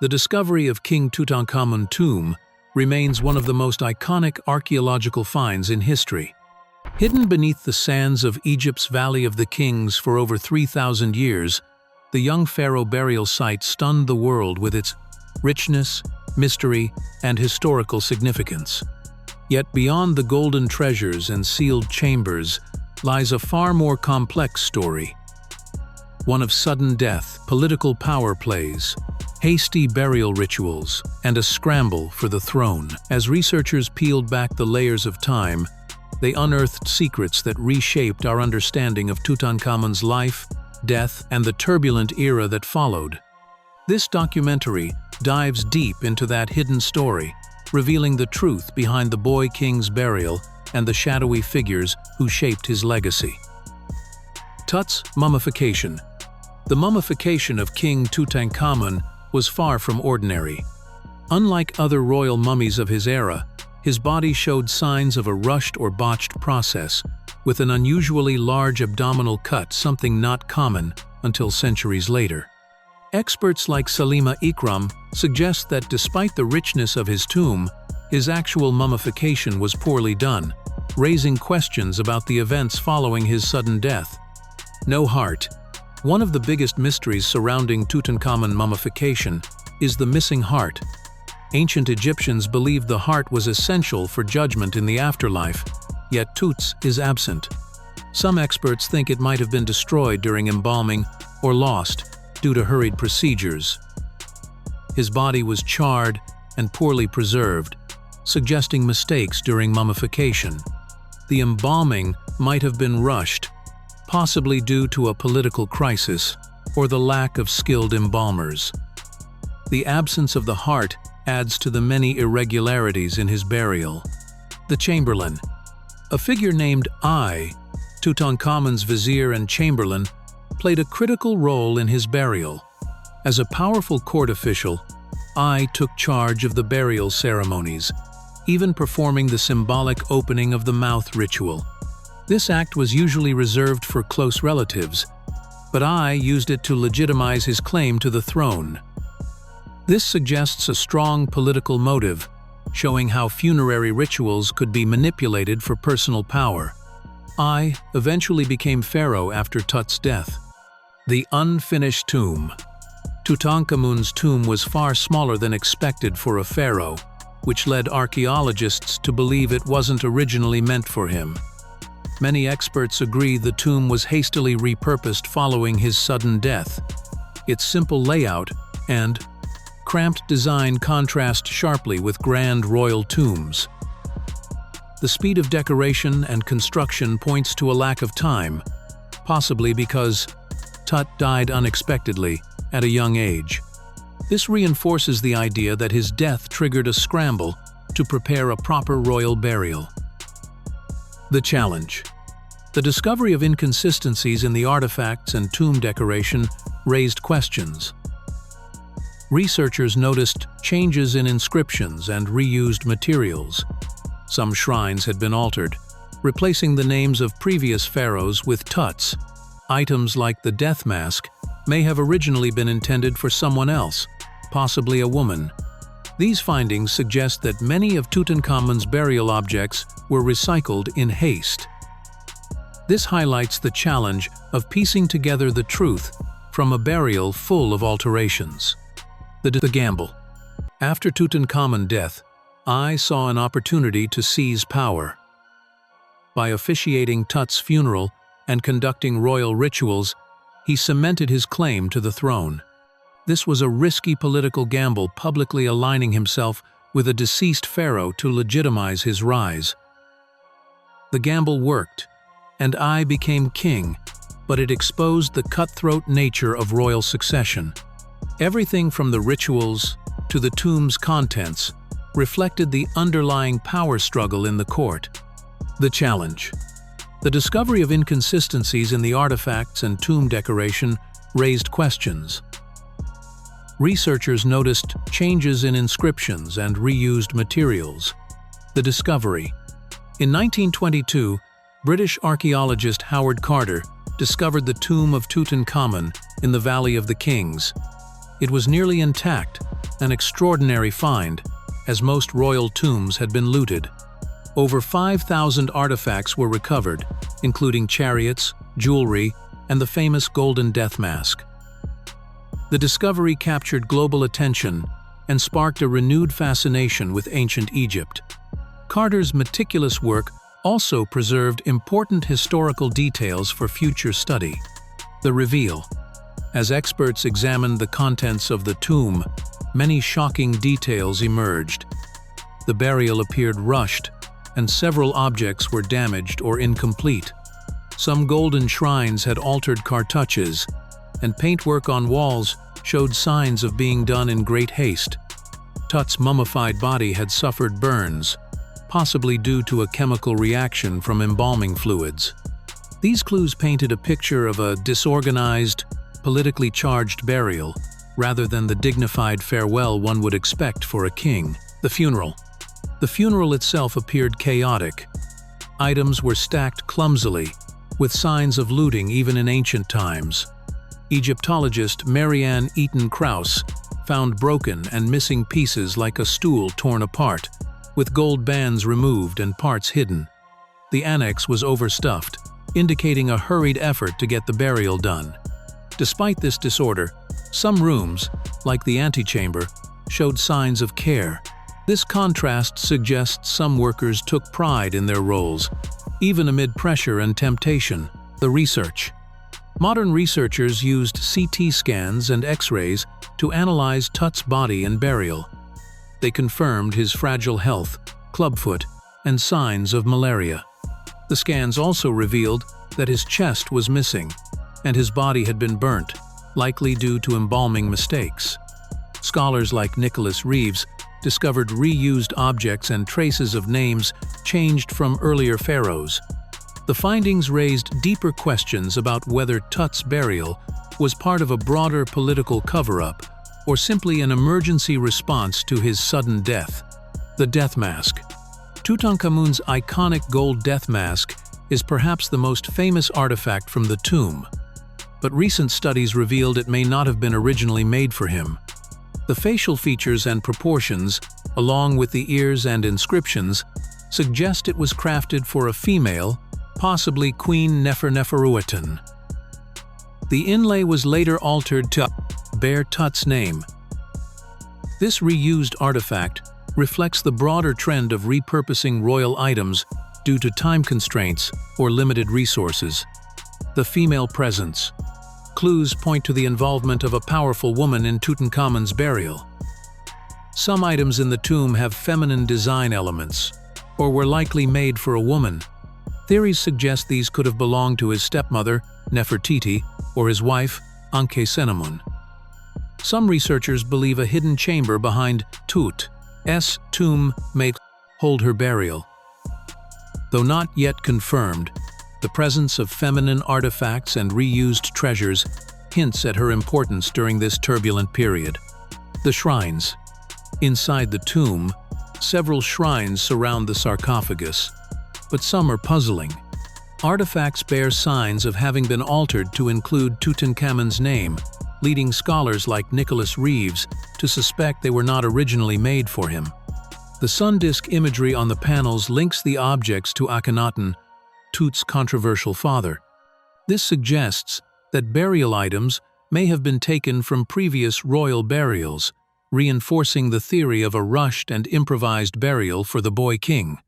The discovery of King Tutankhamun tomb remains one of the most iconic archaeological finds in history. Hidden beneath the sands of Egypt's Valley of the Kings for over 3,000 years, the young pharaoh burial site stunned the world with its richness, mystery, and historical significance. Yet beyond the golden treasures and sealed chambers lies a far more complex story. One of sudden death, political power plays, hasty burial rituals, and a scramble for the throne. As researchers peeled back the layers of time, they unearthed secrets that reshaped our understanding of Tutankhamun's life, death, and the turbulent era that followed. This documentary dives deep into that hidden story, revealing the truth behind the boy king's burial and the shadowy figures who shaped his legacy. Tuts Mummification. The mummification of King Tutankhamun was far from ordinary. Unlike other royal mummies of his era, his body showed signs of a rushed or botched process, with an unusually large abdominal cut, something not common until centuries later. Experts like Salima Ikram suggest that despite the richness of his tomb, his actual mummification was poorly done, raising questions about the events following his sudden death. No heart. One of the biggest mysteries surrounding Tutankhamun mummification is the missing heart. Ancient Egyptians believed the heart was essential for judgment in the afterlife, yet Tuts is absent. Some experts think it might have been destroyed during embalming or lost due to hurried procedures. His body was charred and poorly preserved, suggesting mistakes during mummification. The embalming might have been rushed, possibly due to a political crisis or the lack of skilled embalmers. The absence of the heart adds to the many irregularities in his burial. The Chamberlain. A figure named I, Tutankhamun's vizier and Chamberlain, played a critical role in his burial. As a powerful court official, I took charge of the burial ceremonies, even performing the symbolic opening of the mouth ritual. This act was usually reserved for close relatives, but I used it to legitimize his claim to the throne. This suggests a strong political motive, showing how funerary rituals could be manipulated for personal power. I eventually became pharaoh after Tut's death. The unfinished tomb. Tutankhamun's tomb was far smaller than expected for a pharaoh, which led archaeologists to believe it wasn't originally meant for him. Many experts agree the tomb was hastily repurposed following his sudden death. Its simple layout and cramped design contrast sharply with grand royal tombs. The speed of decoration and construction points to a lack of time, possibly because Tut died unexpectedly at a young age. This reinforces the idea that his death triggered a scramble to prepare a proper royal burial. The challenge. The discovery of inconsistencies in the artifacts and tomb decoration raised questions. Researchers noticed changes in inscriptions and reused materials. Some shrines had been altered, replacing the names of previous pharaohs with Tuts. Items like the death mask may have originally been intended for someone else, possibly a woman. These findings suggest that many of Tutankhamun's burial objects were recycled in haste. This highlights the challenge of piecing together the truth from a burial full of alterations. The gamble. After Tutankhamun's death, I saw an opportunity to seize power. By officiating Tut's funeral and conducting royal rituals, he cemented his claim to the throne. This was a risky political gamble, publicly aligning himself with a deceased pharaoh to legitimize his rise. The gamble worked, and I became king, but it exposed the cutthroat nature of royal succession. Everything from the rituals to the tomb's contents reflected the underlying power struggle in the court. The challenge. The discovery of inconsistencies in the artifacts and tomb decoration raised questions. Researchers noticed changes in inscriptions and reused materials. The discovery. In 1922, British archaeologist Howard Carter discovered the tomb of Tutankhamun in the Valley of the Kings. It was nearly intact, an extraordinary find, as most royal tombs had been looted. Over 5,000 artifacts were recovered, including chariots, jewelry, and the famous golden death mask. The discovery captured global attention and sparked a renewed fascination with ancient Egypt. Carter's meticulous work also preserved important historical details for future study. The reveal. As experts examined the contents of the tomb, many shocking details emerged. The burial appeared rushed, and several objects were damaged or incomplete. Some golden shrines had altered cartouches, and paintwork on walls showed signs of being done in great haste. Tuts' mummified body had suffered burns, possibly due to a chemical reaction from embalming fluids. These clues painted a picture of a disorganized, politically charged burial, rather than the dignified farewell one would expect for a king. The funeral. The funeral itself appeared chaotic. Items were stacked clumsily, with signs of looting even in ancient times. Egyptologist Marianne Eaton Krauss found broken and missing pieces like a stool torn apart, with gold bands removed and parts hidden. The annex was overstuffed, indicating a hurried effort to get the burial done. Despite this disorder, some rooms, like the antechamber, showed signs of care. This contrast suggests some workers took pride in their roles, even amid pressure and temptation. The research. Modern researchers used CT scans and X-rays to analyze Tuts' body and burial. They confirmed his fragile health, clubfoot, and signs of malaria. The scans also revealed that his chest was missing, and his body had been burnt, likely due to embalming mistakes. Scholars like Nicholas Reeves discovered reused objects and traces of names changed from earlier pharaohs. The findings raised deeper questions about whether Tuts' burial was part of a broader political cover-up or simply an emergency response to his sudden death. The death mask. Tutankhamun's iconic gold death mask is perhaps the most famous artifact from the tomb, but recent studies revealed it may not have been originally made for him. The facial features and proportions, along with the ears and inscriptions, suggest it was crafted for a female, possibly Queen Neferuiten. The inlay was later altered to bear Tuts' name. This reused artifact reflects the broader trend of repurposing royal items due to time constraints or limited resources. The female presence. Clues point to the involvement of a powerful woman in Tutankhamun's burial. Some items in the tomb have feminine design elements, or were likely made for a woman. Theories suggest these could have belonged to his stepmother, Nefertiti, or his wife, Ankhesenamun. Some researchers believe a hidden chamber behind Tut's tomb may hold her burial. Though not yet confirmed, the presence of feminine artifacts and reused treasures hints at her importance during this turbulent period. The shrines. Inside the tomb, several shrines surround the sarcophagus, but some are puzzling. Artifacts bear signs of having been altered to include Tutankhamun's name, leading scholars like Nicholas Reeves to suspect they were not originally made for him. The sun disk imagery on the panels links the objects to Akhenaten, Tut's controversial father. This suggests that burial items may have been taken from previous royal burials, reinforcing the theory of a rushed and improvised burial for the boy king.